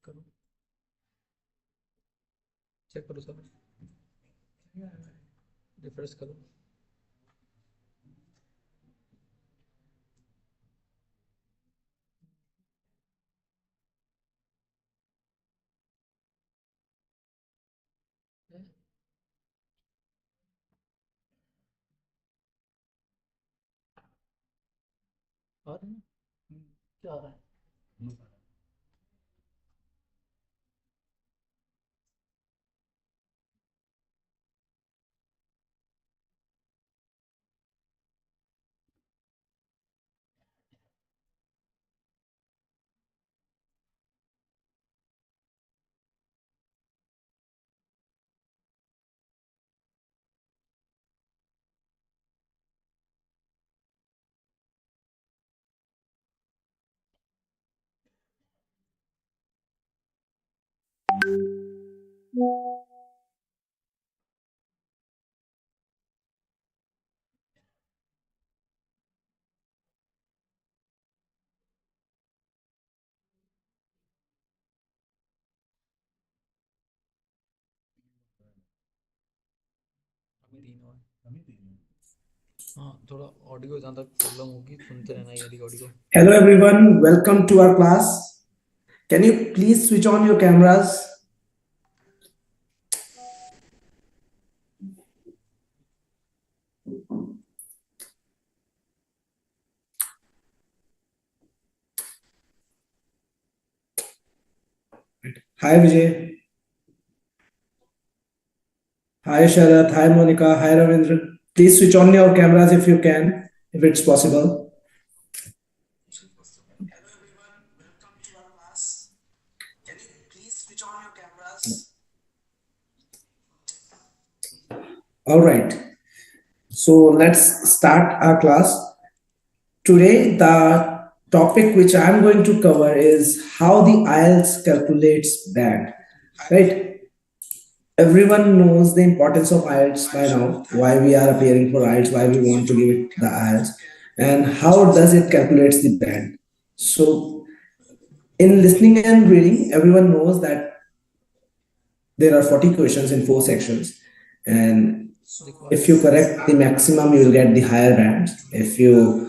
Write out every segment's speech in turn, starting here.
करो, चेक करो sir, refresh करो। आ रहा है ना? क्या आ रहा है? हाँ, थोड़ा ऑडियो जहाँ तक प्रॉब्लम होगी सुनते रहना ये वाली audio. Hello everyone, welcome to our class. Can you please switch on your cameras? Hi Vijay. Hi Sharath. Hi Monica. Hi Ravindra. Please switch on your cameras if you can, if it's possible. Hello everyone, welcome to our class. Can you please switch on your cameras? All right. So let's start our class. Today, the topic which I'm going to cover is how the IELTS calculates band. Right? Everyone knows the importance of IELTS by now, why we are appearing for IELTS, why we want to give it the IELTS, and how does it calculates the band. So, in listening and reading, everyone knows that there are 40 questions in 4 sections, and if you correct the maximum, you will get the higher bands. If you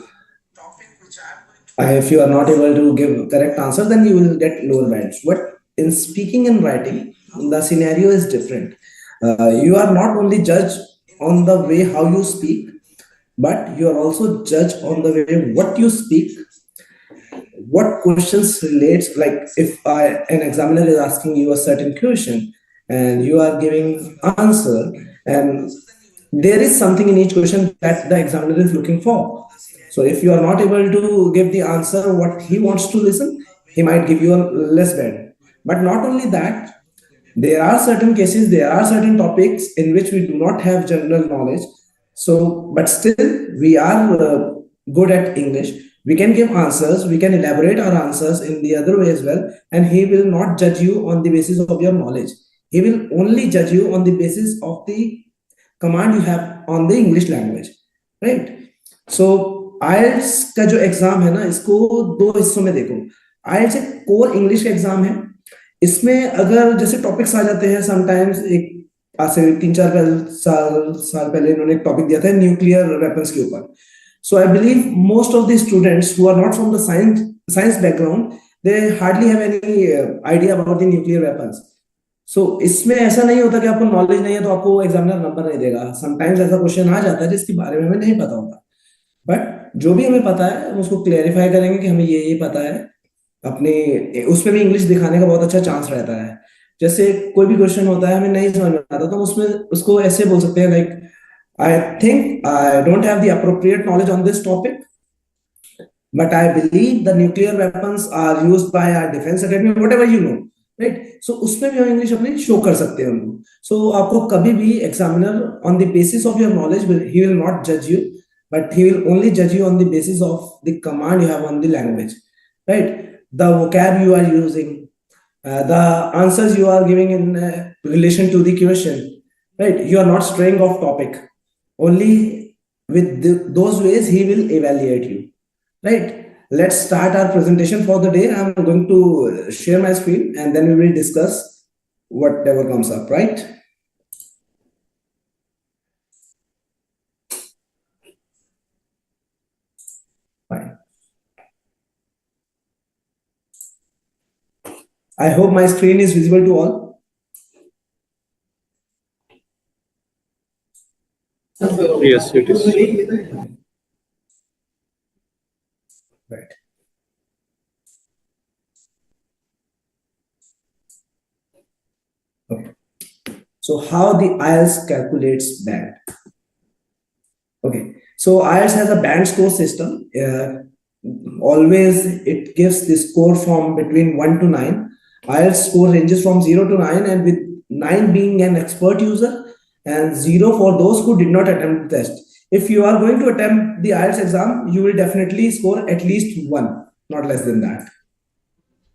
are not able to give correct answer, then you will get lower bands. But in speaking and writing, the scenario is different. You are not only judged on the way how you speak, but you are also judged on the way what you speak, what questions relates. Like if an examiner is asking you a certain question and you are giving answer, and there is something in each question that the examiner is looking for. So if you are not able to give the answer what he wants to listen, he might give you a less band. But not only that, there are certain cases, there are certain topics in which we do not have general knowledge. So, but still, we are good at English. We can give answers, we can elaborate our answers in the other way as well, and he will not judge you on the basis of your knowledge. He will only judge you on the basis of the command you have on the English language, right? So IELTS का जो exam है ना, इसको दो हिस्सों में देखो. IELTS एक कोर इंग्लिश का एग्जाम है. इसमें अगर जैसे टॉपिक्स आ जाते हैं समटाइम्स, एक आज से 3-4 साल पहले इन्होंने एक टॉपिक दिया था न्यूक्लियर वेपन्स के ऊपर. So I believe most of the students who are not from the science background, they hardly have any idea about the nuclear weapons. So इसमें ऐसा नहीं होता कि आपको नॉलेज नहीं है तो आपको एग्जामिनर नंबर नहीं देगा. समटाइम्स ऐसा क्वेश्चन आ जाता है जिसके बारे में हमें नहीं पता होता, बट जो भी हमें पता है हम उसको क्लेरिफाई करेंगे कि हमें ये पता है. अपने उसमें भी इंग्लिश दिखाने का बहुत अच्छा चांस रहता है. जैसे कोई भी क्वेश्चन होता है हमें नहीं समझ में आता तो उसमें उसको ऐसे बोल सकते हैं, like I think I don't have the appropriate knowledge on this topic, but I believe the nuclear weapons are used by our defence academy, whatever you know, right. So उसमें भी हम इंग्लिश अपनी शो कर सकते हैं उनको. सो आपको कभी भी examiner on the basis of your knowledge he will not जज you, but he will only judge you on the basis of the command you have on the language, right? The vocab you are using, the answers you are giving in relation to the question, right? You are not straying off topic. Only with those ways he will evaluate you, right? let's start our presentation for the day. I'm going to share my screen and then we will discuss whatever comes up, right? Fine. I hope my screen is visible to all. Yes, it is. Right. Okay. So how the IELTS calculates band? Okay. So IELTS has a band score system. Always it gives the score from between 1 to 9. IELTS score ranges from 0 to 9, and with 9 being an expert user and 0 for those who did not attempt the test. If you are going to attempt the IELTS exam, you will definitely score at least 1, not less than that.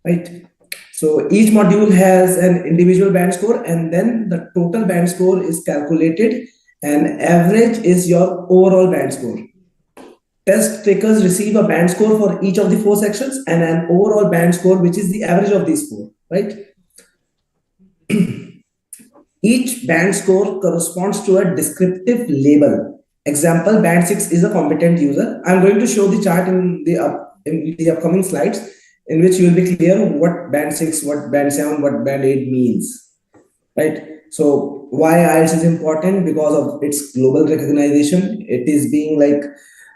Right? So each module has an individual band score, and then the total band score is calculated, and average is your overall band score. Test takers receive a band score for each of the 4 sections and an overall band score, which is the average of these 4, right? Each band score corresponds to a descriptive label. Example, band 6 is a competent user. I'm going to show the chart in the upcoming slides, in which you will be clear what band 6, what band 7, what band 8 means, right? So why IELTS is important? Because of its global recognition. It is being like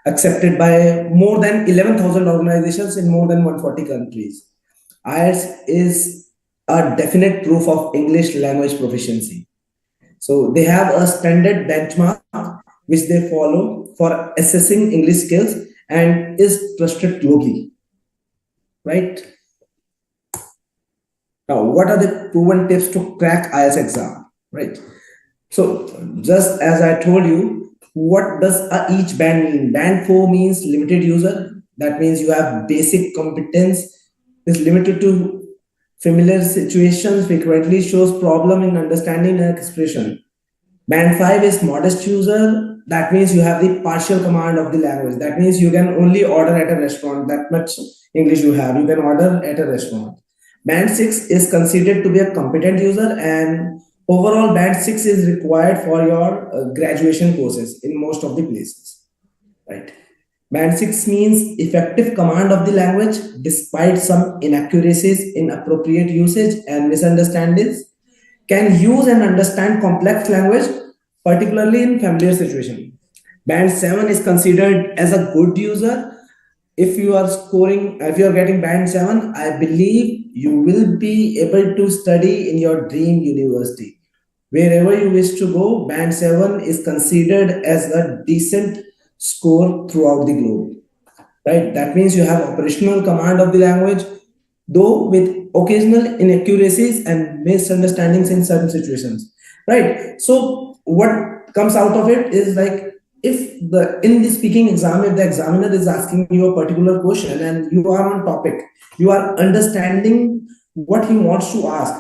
accepted by more than 11,000 organizations in more than 140 countries. IELTS is a definite proof of English language proficiency. So they have a standard benchmark which they follow for assessing English skills and is trusted globally, right? Now, what are the proven tips to crack IELTS exam, right? So, just as I told you, what does each band mean? Band 4 means limited user. That means you have basic competence, is limited to familiar situations, frequently shows problem in understanding and expression. Band 5 is modest user. That means you have the partial command of the language. That means you can only order at a restaurant. That much English you have. You can order at a restaurant. Band 6 is considered to be a competent user, and overall band 6 is required for your graduation courses in most of the places. Right. Band 6 means effective command of the language despite some inaccuracies, inappropriate usage, and misunderstandings. Can use and understand complex language, particularly in familiar situation. Band 7 is considered as a good user. If you are getting band 7, I believe you will be able to study in your dream university. Wherever you wish to go, band 7 is considered as a decent score throughout the globe, right? That means you have operational command of the language, though with occasional inaccuracies and misunderstandings in certain situations, right? So what comes out of it is like, if the in the speaking exam, if the examiner is asking you a particular question and you are on topic, you are understanding what he wants to ask,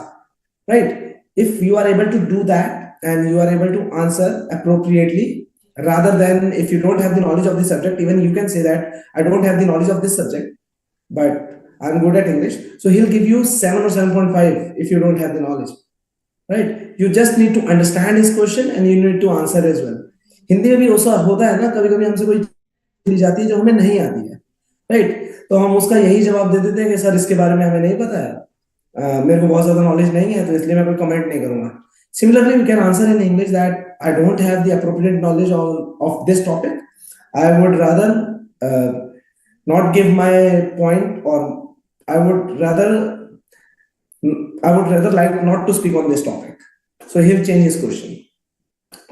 right? If you are able to do that and you are able to answer appropriately, rather than if you don't have the knowledge of the subject, even you can say that I don't have the knowledge of this subject, but I'm good at English. So he'll give you 7 or 7.5 if you don't have the knowledge, right? You just need to understand his question and you need to answer as well. Hindi में भी ऐसा होता है ना, कभी कभी हमसे कोई चीज जाती है जो हमें नहीं आती है, राइट? तो हम उसका यही जवाब दे देते हैं कि सर इसके बारे में हमें नहीं पता है, मेरे को बहुत ज्यादा नॉलेज नहीं है, तो इसलिए मैं कोई कमेंट नहीं करूंगा. Similarly, we can answer in English that I don't have the appropriate knowledge of this topic. I would rather not give my point, or I would rather like not to speak on this topic. So he'll change his question.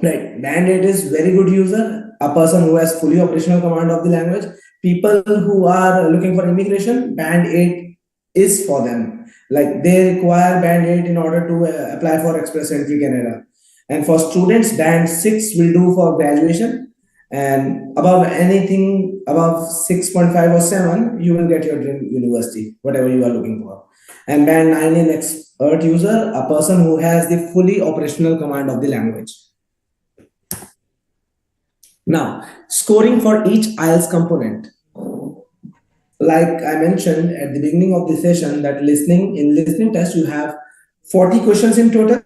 Right. Band 8 is very good user, a person who has fully operational command of the language. People who are looking for immigration, band 8 is for them. Like they require band 8 in order to apply for Express Entry Canada. And for students, band 6 will do for graduation. And above anything above 6.5 or 7, you will get your dream university, whatever you are looking for. And band 9 is expert user, a person who has the fully operational command of the language. Now, scoring for each IELTS component. Like I mentioned at the beginning of the session, that listening test you have 40 questions in total.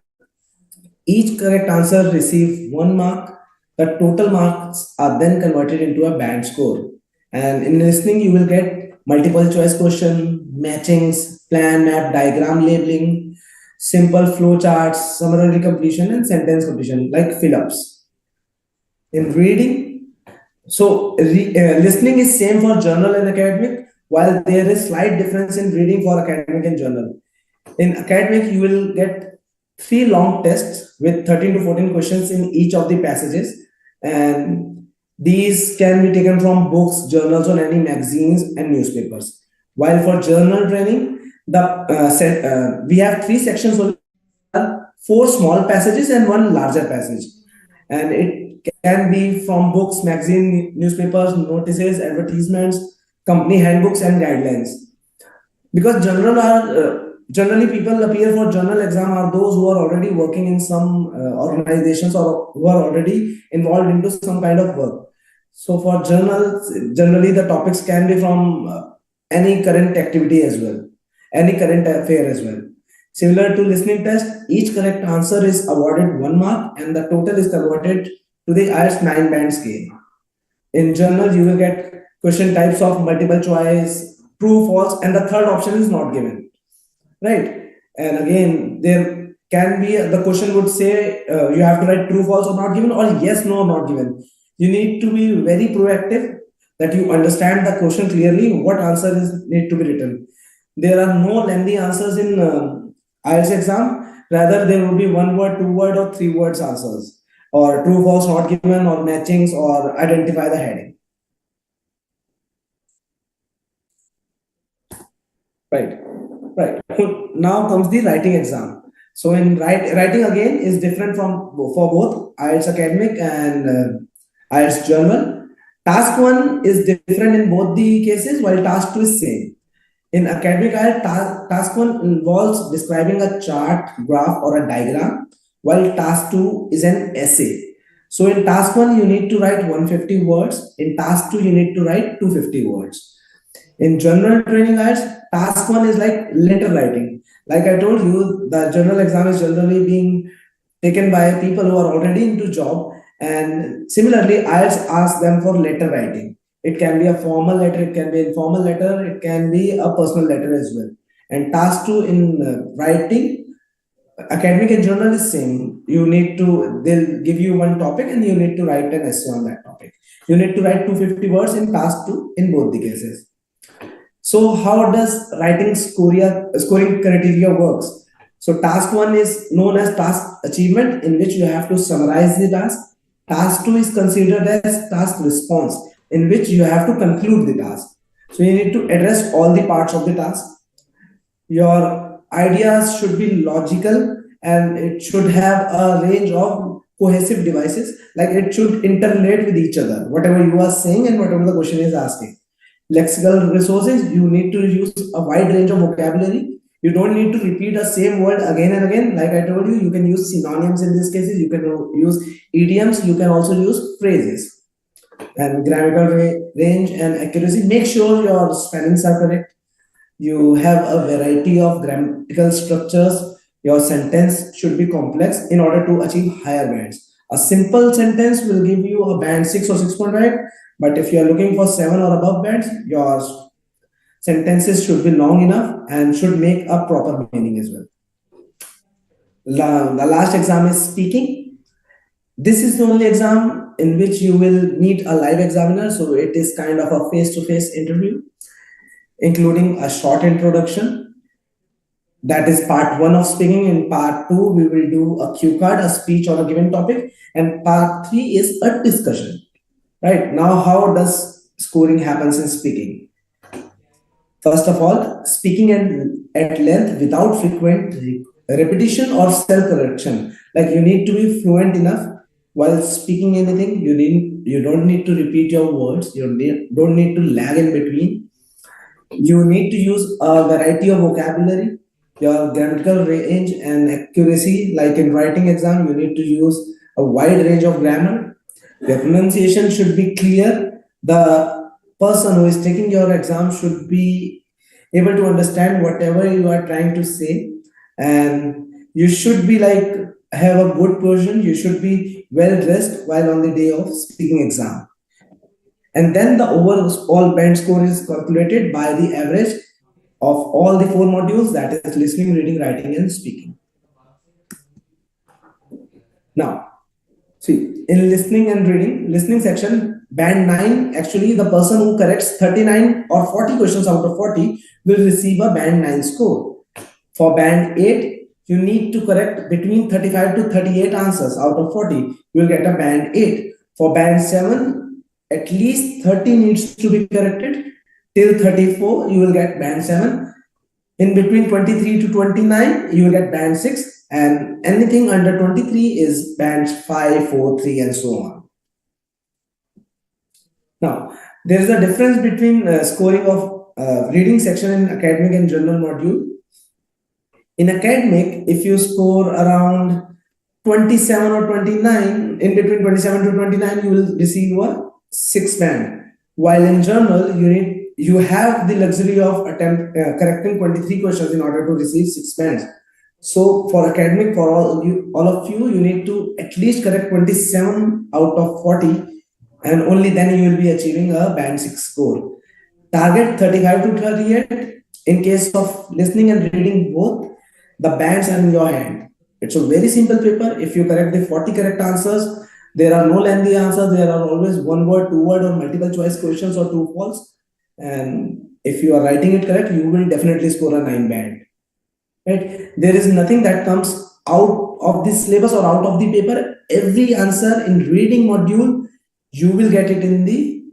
Each correct answer receives 1 mark. The total marks are then converted into a band score. And in listening, you will get multiple choice question, matchings, plan, map, diagram labeling, simple flow charts, summary completion, and sentence completion, like fill ups. In reading, listening is same for journal and academic, while there is slight difference in reading for academic and journal. In academic, you will get three long tests with 13 to 14 questions in each of the passages. And these can be taken from books, journals, or any magazines and newspapers. While for journal training, we have three sections, four small passages and one larger passage. And it can be from books, magazine, newspapers, notices, advertisements, company handbooks, and guidelines. Because generally people appear for journal exam are those who are already working in some organizations, or who are already involved into some kind of work. So for journals, generally the topics can be from any current activity as well, any current affair as well. Similar to listening test, each correct answer is awarded 1 mark, and the total is converted to the IELTS 9 band scale. In journal, you will get question types of multiple choice, true, false, and the third option is not given, right? And again, there can be the question would say you have to write true, false, or not given, or yes, no, not given. You need to be very proactive that you understand the question clearly. What answer is need to be written. There are no lengthy answers in IELTS exam. Rather, there will be one word, two word, or three words answers, or true, false, not given, or matchings, or identify the heading. Right, right. So now comes the writing exam. So in writing again is different from for both IELTS academic and IELTS journal. Task one is different in both the cases, while task two is same. In academic IELTS, task one involves describing a chart, graph, or a diagram, while task two is an essay. So in task one, you need to write 150 words. In task two, you need to write 250 words. In general training IELTS, task one is like letter writing. Like I told you, the general exam is generally being taken by people who are already into job. And similarly, IELTS asks them for letter writing. It can be a formal letter, it can be an informal letter, it can be a personal letter as well. And task two in writing, academic and journal is same. They'll give you one topic and you need to write an essay on that topic. You need to write 250 words in task two in both the cases. So how does scoring criteria works? So task one is known as task achievement, in which you have to summarize the task. Task two is considered as task response, in which you have to conclude the task. So you need to address all the parts of the task. Your ideas should be logical, and it should have a range of cohesive devices, like it should interrelate with each other, whatever you are saying and whatever the question is asking. Lexical resources, you need to use a wide range of vocabulary. You don't need to repeat the same word again and again. Like I told you, you can use synonyms in these cases, you can use idioms, you can also use phrases. And grammatical range and accuracy, make sure your spellings are correct. You have a variety of grammatical structures. Your sentence should be complex in order to achieve higher bands. A simple sentence will give you a band 6 or 6.5, but if you are looking for 7 or above bands, your sentences should be long enough and should make a proper meaning as well. The last exam is speaking. This is the only exam in which you will meet a live examiner, so it is kind of a face-to-face interview, including a short introduction. That is part one of speaking. In part two, we will do a cue card, a speech on a given topic, and part three is a discussion. Right now, how does scoring happens in speaking? First of all, speaking at length without frequent repetition or self-correction. Like you need to be fluent enough while speaking anything. You don't need to repeat your words. Don't need to lag in between. You need to use a variety of vocabulary, your grammatical range and accuracy. Like in writing exam, you need to use a wide range of grammar. Your pronunciation should be clear. The person who is taking your exam should be able to understand whatever you are trying to say, and you should be like have a good position. You should be well dressed while on the day of speaking exam, and then the overall band score is calculated by the average of all the four modules, that is listening, reading, writing, and speaking. Now, see, in listening and reading, listening section, band 9, actually the person who corrects 39 or 40 questions out of 40 will receive a band 9 score. For band 8, you need to correct between 35 to 38 answers out of 40. You will get a band 8. For band 7, at least 30 needs to be corrected. Till 34, you will get band 7. In between 23 to 29, you will get band 6. And anything under 23 is band 5, 4, 3, and so on. Now, there is a difference between scoring of reading section in academic and general module. In academic, if you score around 27 or 29, in between 27 to 29, you will receive a 6 band. While in journal, you have the luxury of correcting 23 questions in order to receive 6 bands. So for academic, for all of you, you need to at least correct 27 out of 40, and only then you will be achieving a band 6 score. Target 35 to 38. In case of listening and reading both, the bands are in your hand. It's a very simple paper. If you correct the 40 correct answers, there are no lengthy answers. There are always one word, two word, or multiple choice questions or true false. And if you are writing it correct, you will definitely score a 9 band. Right? There is nothing that comes out of this syllabus or out of the paper. Every answer in reading module, you will get it in the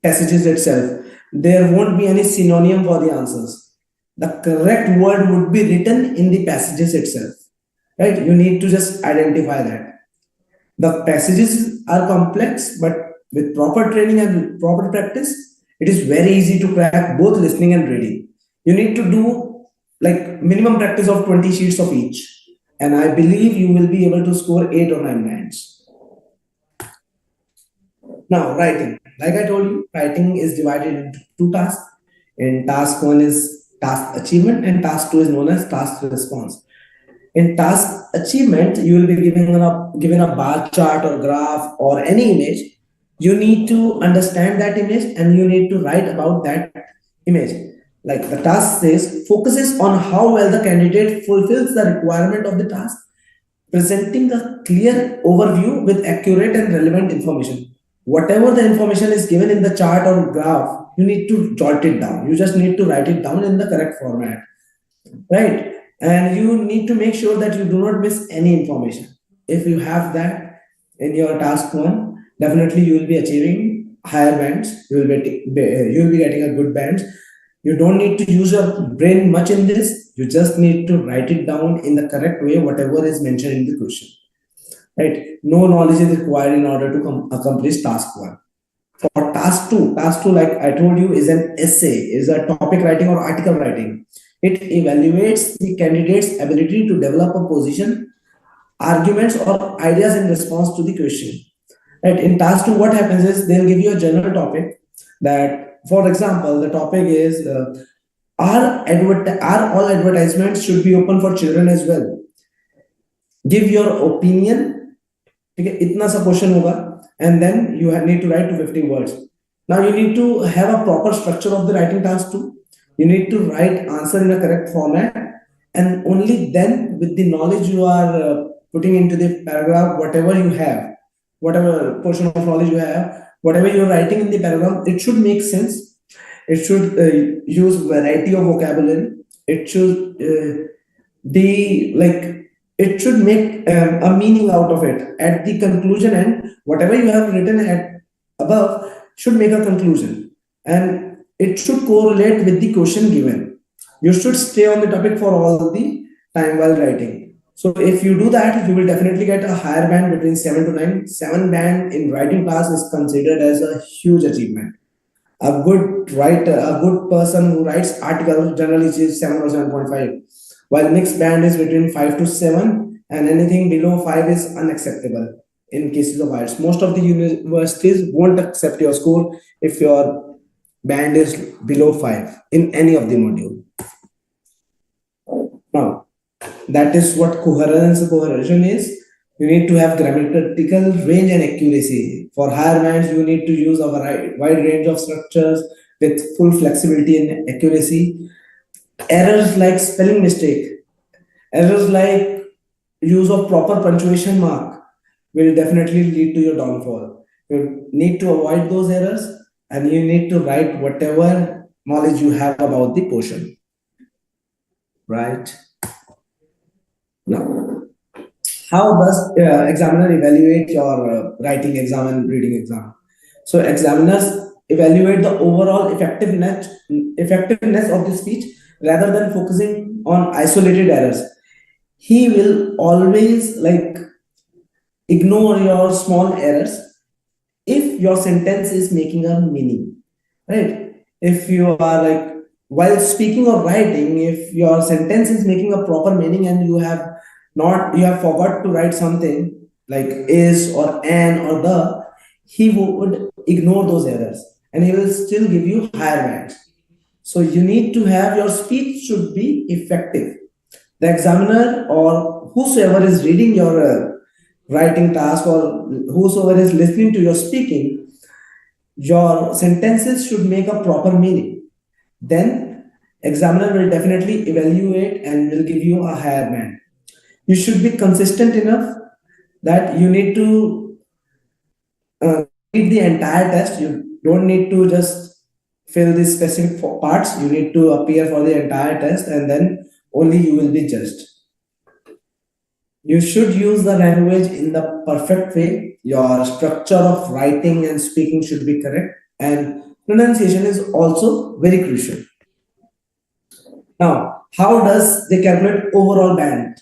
passages itself. There won't be any synonym for the answers. The correct word would be written in the passages itself. Right? You need to just identify that. The passages are complex, but with proper training and with proper practice, it is very easy to crack both listening and reading. You need to do like minimum practice of 20 sheets of each. And I believe you will be able to score 8 or 9 bands. Now, writing. Like I told you, writing is divided into 2 tasks. In task 1 is task achievement, and task 2 is known as task response. In task achievement, you will be given a bar chart or graph or any image. You need to understand that image and you need to write about that image. Like the task says, focuses on how well the candidate fulfills the requirement of the task, presenting a clear overview with accurate and relevant information. Whatever the information is given in the chart or graph, you need to jot it down. You just need to write it down in the correct format, right? And you need to make sure that you do not miss any information. If you have that in your task 1, definitely you will be achieving higher bands. You will be getting a good bands. You don't need to use your brain much in this. You just need to write it down in the correct way, whatever is mentioned in the question. Right? No knowledge is required in order to accomplish task 1. For task 2, like I told you, is an essay, is a topic writing or article writing. It evaluates the candidate's ability to develop a position, arguments, or ideas in response to the question. Right? In task 2, what happens is they'll give you a general topic that, for example, the topic is are all advertisements should be open for children as well? Give your opinion. Okay, itna sa question hoga, and then you need to write to 50 words. Now you need to have a proper structure of the writing task too. You need to write answer in a correct format, and only then with the knowledge you are putting into the paragraph, whatever you have, whatever portion of knowledge you have, whatever you're writing in the paragraph, it should make sense. It should use variety of vocabulary. It should be like, it should make a meaning out of it at the conclusion, and whatever you have written at above should make a conclusion, and it should correlate with the question given. You should stay on the topic for all the time while writing. So if you do that, you will definitely get a higher band between 7 to 9. 7 band in writing class is considered as a huge achievement. A good writer, a good person who writes articles generally is 7 or 7.5, while mixed band is between 5 to 7, and anything below 5 is unacceptable. in cases of IELTS. Most of the universities won't accept your score if your band is below 5 in any of the module. Now, that is what cohesion is. You need to have grammatical range and accuracy. For higher bands, you need to use a wide range of structures with full flexibility and accuracy. Errors like spelling mistake, errors like use of proper punctuation mark will definitely lead to your downfall. You need to avoid those errors and you need to write whatever knowledge you have about the portion. Right? Now, how does examiner evaluate your writing exam and reading exam? So examiners evaluate the overall effectiveness of the speech rather than focusing on isolated errors. He will always like ignore your small errors if your sentence is making a meaning, right? If you are like while speaking or writing, if your sentence is making a proper meaning and you have forgot to write something like is or an or the, he would ignore those errors and he will still give you higher bands. So you need to have your speech should be effective. The examiner or whosoever is reading your writing task or whosoever is listening to your speaking, your sentences should make a proper meaning. Then examiner will definitely evaluate and will give you a higher band. You should be consistent enough that you need to read the entire test. You don't need to just fill the specific parts. You need to appear for the entire test and then only you will be judged. You should use the language in the perfect way. Your structure of writing and speaking should be correct, and pronunciation is also very crucial. Now, how does they calculate overall band?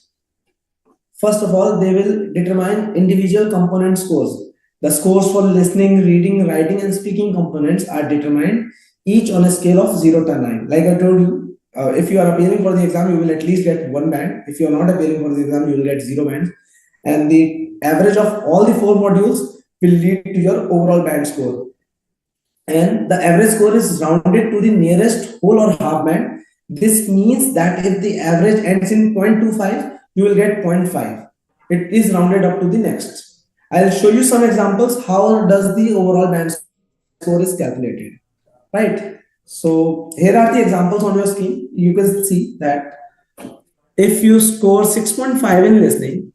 First of all, they will determine individual component scores. The scores for listening, reading, writing, and speaking components are determined each on a scale of 0 to 9. Like I told you, if you are appearing for the exam, you will at least get 1 band. If you are not appearing for the exam, you will get 0 bands. And the average of all the 4 modules will lead to your overall band score. And the average score is rounded to the nearest whole or half band. This means that if the average ends in 0.25, you will get 0.5. It is rounded up to the next. I'll show you some examples how does the overall band score is calculated. Right? So here are the examples on your screen. You can see that if you score 6.5 in listening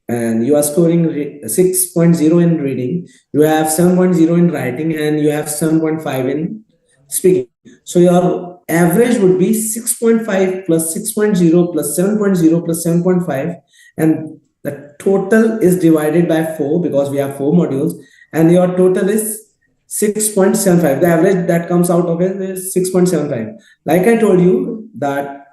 and you are scoring 6.0 in reading, you have 7.0 in writing and you have 7.5 in speaking. So your average would be 6.5 plus 6.0 plus 7.0 plus 7.5, and the total is divided by 4 because we have 4 modules, and your total is 6.75. The average that comes out of it is 6.75. Like I told you, that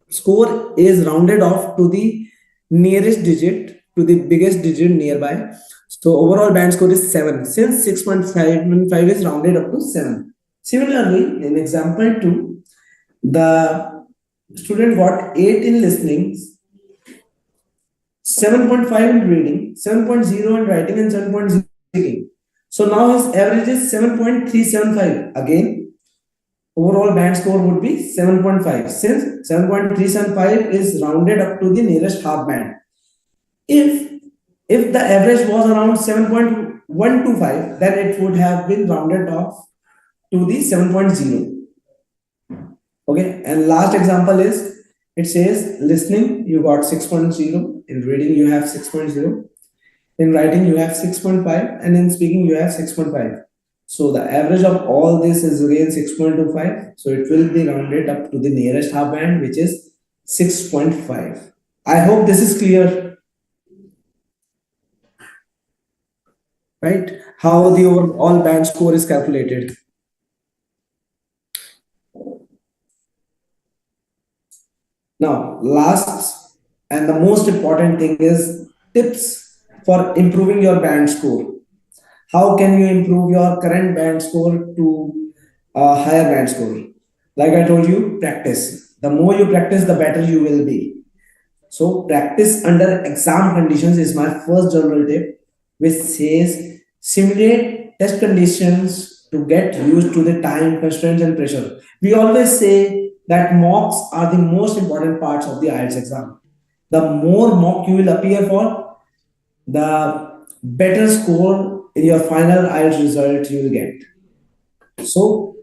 score is rounded off to the nearest digit, to the biggest digit nearby. So overall band score is 7, since 6.5 is rounded up to 7. Similarly, in example 2, the student got 8 in listening, 7.5 in reading, 7.0 in writing, and 7.0 in speaking. So now his average is 7.375. Again, overall band score would be 7.5, since 7.375 is rounded up to the nearest half band. If the average was around 7.125, then it would have been rounded off to the 7.0. Okay, and last example is, it says listening you got 6.0, in reading you have 6.0, in writing you have 6.5, and in speaking you have 6.5. So the average of all this is again 6.25. So it will be rounded up to the nearest half band, which is 6.5. I hope this is clear. Right? How the overall band score is calculated. Now, last and the most important thing is tips for improving your band score. How can you improve your current band score to a higher band score? Like I told you, practice. The more you practice, the better you will be. So practice under exam conditions is my first general tip. which says simulate test conditions to get used to the time constraints and pressure. We always say that mocks are the most important parts of the IELTS exam. The more mock you will appear for, the better score in your final IELTS result you will get. So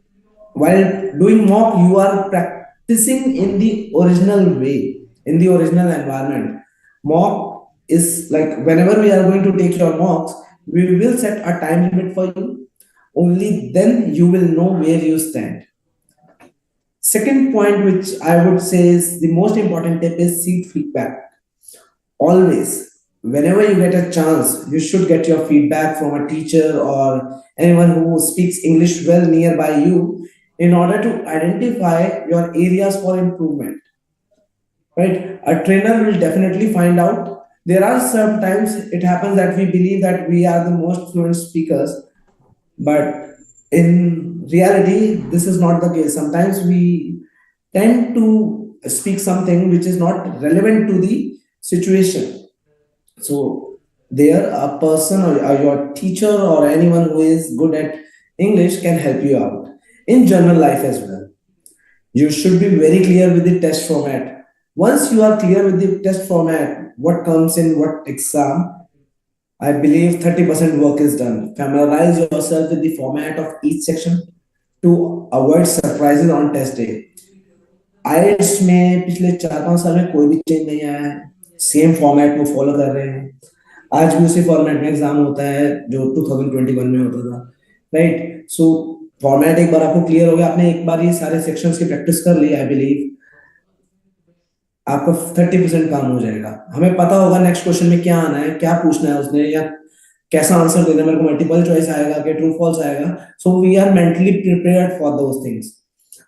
while doing mock, you are practicing in the original way, in the original environment. Mock is like whenever we are going to take your mocks, we will set a time limit for you. Only then you will know where you stand. Second point, which I would say is the most important tip, is seek feedback. Always, whenever you get a chance, you should get your feedback from a teacher or anyone who speaks English well nearby you in order to identify your areas for improvement. Right? A trainer will definitely find out. There are sometimes it happens that we believe that we are the most fluent speakers, but in reality, this is not the case. Sometimes we tend to speak something which is not relevant to the situation. So there, a person or your teacher or anyone who is good at English can help you out in general life as well. You should be very clear with the test format. Once you are clear with the test format, what comes in what exam, I believe 30% work is done. Familiarize yourself with the format of each section to avoid surprises on test day. IELTS में पिछले 4-5 साल में कोई भी change नहीं आया है, same format को फॉलो कर रहे हैं. आज भी उसी फॉर्मेट में एग्जाम होता है जो 2021 में होता था. राइट. सो फॉर्मेट एक बार आपको क्लियर हो गया, आपने एक बार ये सारे सेक्शंस की प्रैक्टिस कर ली, आई बिलीव आपका 30% काम हो जाएगा. हमें पता होगा नेक्स्ट क्वेश्चन में क्या आना है, क्या पूछना है उसने, या कैसा आंसर देना है. मेरे को मल्टीपल चॉइस आएगा कि ट्रू फॉल्स आएगा. So we are mentally prepared for those things.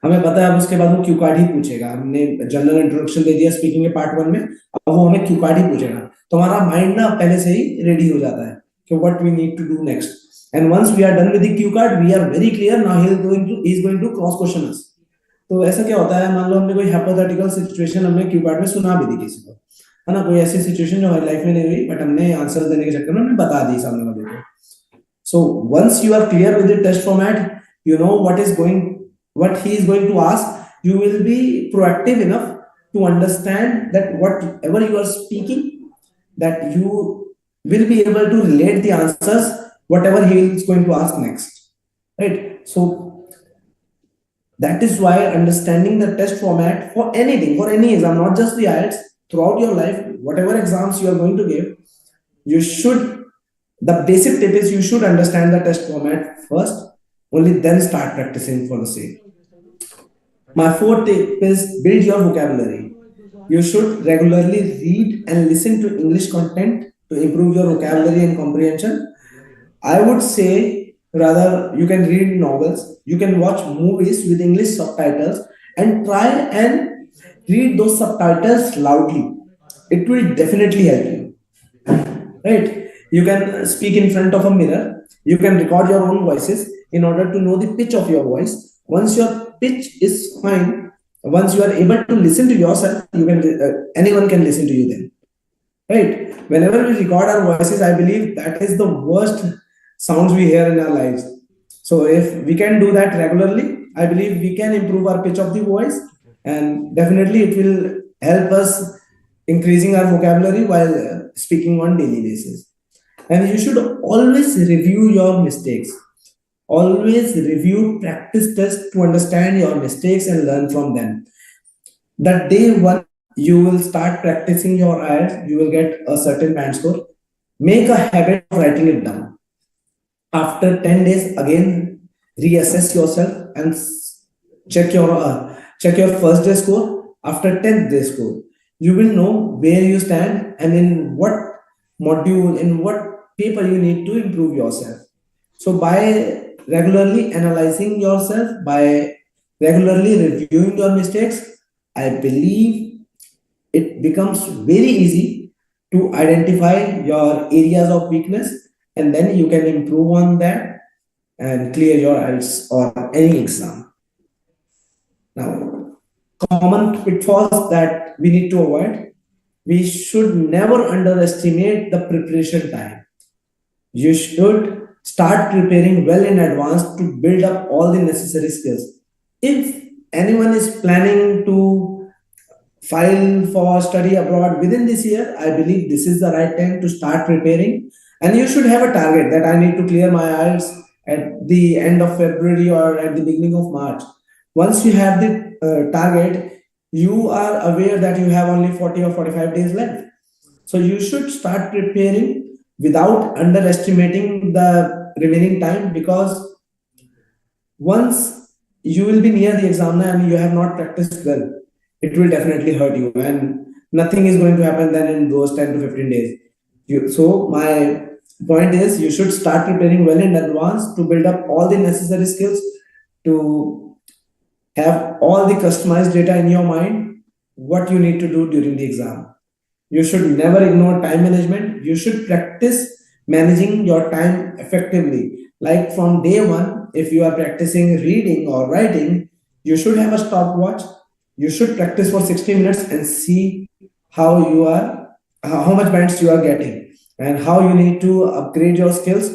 हमें पता है अब उसके बाद वो क्यू कार्ड ही पूछेगा. हमने जनरल इंट्रोडक्शन दे दिया स्पीकिंग के पार्ट 1 में, अब वो हमें क्यू कार्ड ही पूछेगा. तो हमारा माइंड ना पहले से ही रेडी हो जाता है कि what we need to do next. And once we are done with the Q card, we are very clear. Now he is going to cross question us. तो ऐसा क्या होता है, मान लो हमने कोई हाइपोथेटिकल सिचुएशन हमने क्यू कार्ड में सुना भी दी किसी को, है ना, कोई ऐसी सिचुएशन जो हमारी लाइफ में नहीं हुई, बट हमने आंसर देने के चक्कर में हमने बता दी सामने वाले को. So once you are clear with the test format, you know what he is going to ask. You will be proactive enough to understand that whatever you are speaking, that you will be able to relate the answers whatever he is going to ask next, right? So that is why understanding the test format for anything, for any exam, not just the IELTS, throughout your life, whatever exams you are going to give, you should, the basic tip is you should understand the test format first, only then start practicing for the same. My fourth tip is build your vocabulary. You should regularly read and listen to English content to improve your vocabulary and comprehension. I would say rather you can read novels, you can watch movies with English subtitles and try and read those subtitles loudly. It will definitely help you. Right? You can speak in front of a mirror. You can record your own voices in order to know the pitch of your voice. Once your pitch is fine, once you are able to listen to yourself, you can anyone can listen to you then. Right? Whenever we record our voices, I believe that is the worst sounds we hear in our lives. So if we can do that regularly, I believe we can improve our pitch of the voice, and definitely it will help us increasing our vocabulary while speaking on daily basis. And you should always review your mistakes. Always review practice tests to understand your mistakes and learn from them. That day one you will start practicing your IELTS, you will get a certain band score. Make a habit of writing it down. After 10 days, again reassess yourself and check your first day score. After 10th day score, you will know where you stand and in what module, in what paper you need to improve yourself. So by regularly analyzing yourself, by regularly reviewing your mistakes, I believe it becomes very easy to identify your areas of weakness, and then you can improve on that and clear your IELTS or any exam. Now, common pitfalls that we need to avoid. We should never underestimate the preparation time. You should start preparing well in advance to build up all the necessary skills. If anyone is planning to file for study abroad within this year, I believe this is the right time to start preparing. And you should have a target that I need to clear my IELTS at the end of February or at the beginning of March. Once you have the target, you are aware that you have only 40 or 45 days left. So you should start preparing without underestimating the remaining time, because once you will be near the exam and you have not practiced well, it will definitely hurt you, and nothing is going to happen then in those 10 to 15 days. So my point is, you should start preparing well in advance to build up all the necessary skills, to have all the customized data in your mind, what you need to do during the exam. You should never ignore time management. You should practice managing your time effectively. Like from day one, if you are practicing reading or writing, you should have a stopwatch. You should practice for 60 minutes and see how you are, how much bands you are getting, and how you need to upgrade your skills,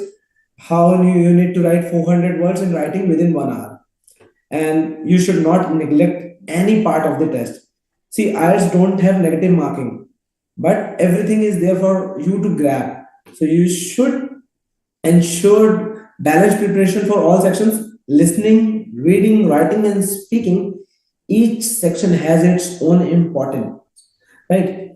how you need to write 400 words in writing within 1 hour. And you should not neglect any part of the test. See, IELTS don't have negative marking, but everything is there for you to grab. So you should ensure balanced preparation for all sections: listening, reading, writing, and speaking. Each section has its own importance, right?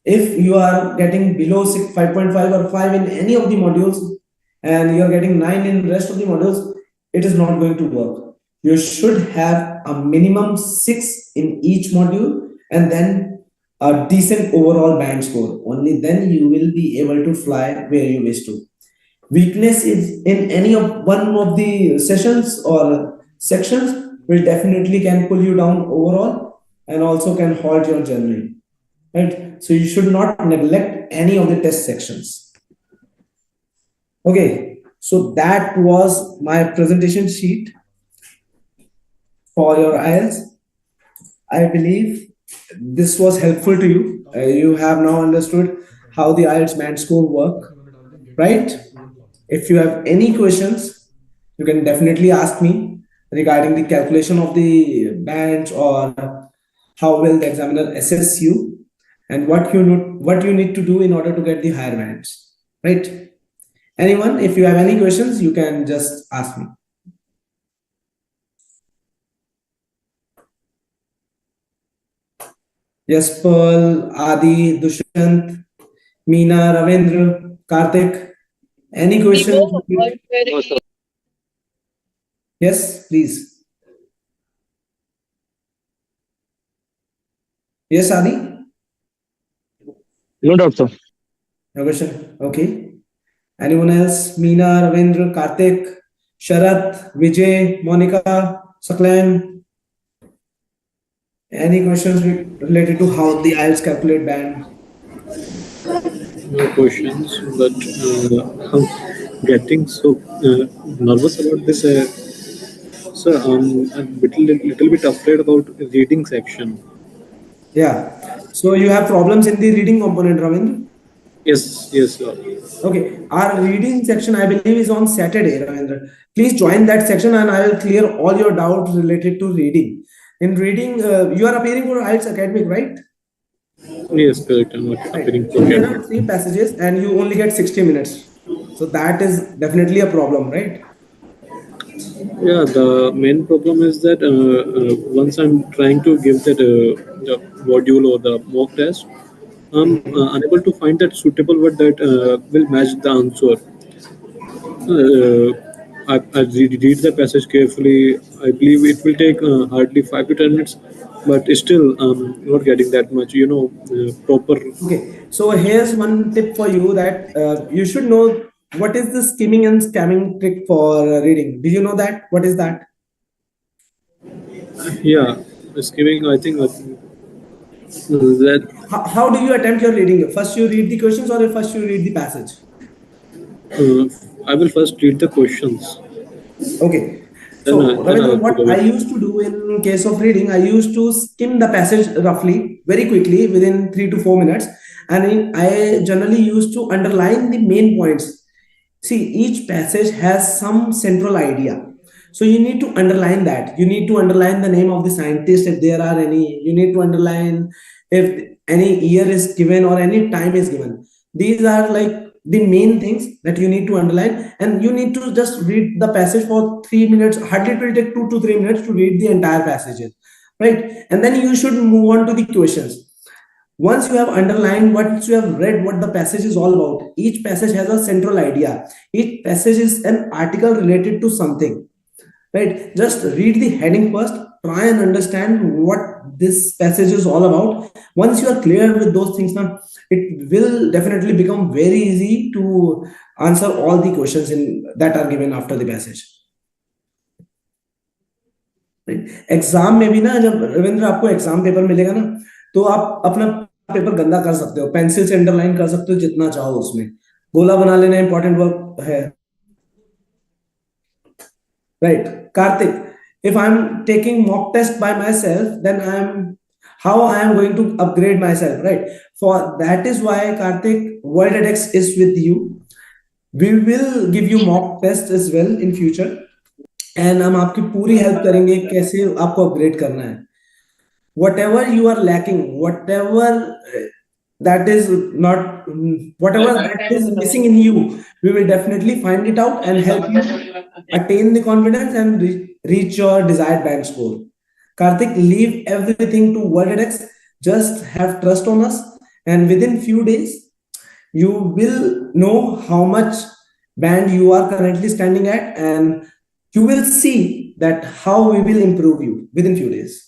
If you are getting below 5.5 or 5 in any of the modules, and you are getting 9 in rest of the modules, it is not going to work. You should have a minimum 6 in each module, and then a decent overall band score. Only then you will be able to fly where you wish to. Weakness is in any of one of the sessions or sections will definitely can pull you down overall, and also can halt your journey, right? So you should not neglect any of the test sections. Okay, so that was my presentation sheet for your IELTS. I believe this was helpful to you. You have now understood how the IELTS band score work, right? If you have any questions, you can definitely ask me regarding the calculation of the bands, or how will the examiner assess you, and what you need to do in order to get the higher bands, right? Anyone, if you have any questions, you can just ask me. Yes, Pearl, Adi, Dushyant, Meena, Ravindra, Karthik. Any questions? No, sir. Yes, please. Yes, Adi? No doubt, sir. No question. Okay. Anyone else? Meena, Ravindra, Karthik, Sharat, Vijay, Monica, Saklan. Any questions related to how the IELTS calculate band? No questions, but I'm getting so nervous about this. Sir, I'm little bit afraid about reading section. Yeah. So you have problems in the reading component, Ravindra? Yes, yes, sir. Okay. Our reading section, I believe, is on Saturday, Ravindra. Please join that section and I will clear all your doubts related to reading. In reading, you are appearing for IELTS Academic, right? Yes, correct. I'm not Right. appearing So for there are academic. 3 passages and you only get 60 minutes. So that is definitely a problem, right? Yeah, the main problem is that once I'm trying to give that the module or the mock test, I'm unable to find that suitable word that will match the answer. I read the passage carefully. I believe it will take hardly 5 to 10 minutes, but still not getting that much, proper. Okay, so here's one tip for you, that you should know what is the skimming and scamming trick for reading. Do you know that? What is that? Yeah, skimming. I think that How do you attempt your reading? First you read the questions, or first you read the passage? uh, I will first read the questions. Okay. Then I Ravindra, have to what go I with. used to do in case of reading, I used to skim the passage roughly, very quickly, within 3 to 4 minutes. And I generally used to underline the main points. See, each passage has some central idea. So you need to underline that. You need to underline the name of the scientist if there are any. You need to underline if any year is given or any time is given. These are like the main things that you need to underline, and you need to just read the passage for 3 minutes. Hardly it will take 2 to 3 minutes to read the entire passages, right? And then you should move on to the questions. Once you have underlined, once you have read what the passage is all about, each passage has a central idea. Each passage is an article related to something, right? Just read the heading first, try and understand what this passage is all about. Once you are clear with those things now, it will definitely become very easy to answer all the questions in that are given after the passage. Exam में भी ना, जब रविंद्र आपको exam paper मिलेगा ना, तो आप अपना पेपर गंदा कर सकते हो, पेंसिल से अंडरलाइन कर सकते हो जितना चाहो, उसमें गोला बना लेना इंपॉर्टेंट वर्क है, right? Kartik, if I'm taking mock test by myself, then how I am going to upgrade myself, right? For that is why, Karthik, WorldEdX is with you. We will give you mock test as well in future, and हम आपकी पूरी help करेंगे कैसे आपको upgrade करना है. Whatever you are lacking, whatever that is not, whatever that is missing in you, we will definitely find it out and help you attain the confidence and reach your desired band score. Karthik, leave everything to WorldEdX. Just have trust on us, and within few days you will know how much band you are currently standing at, and you will see that how we will improve you within few days.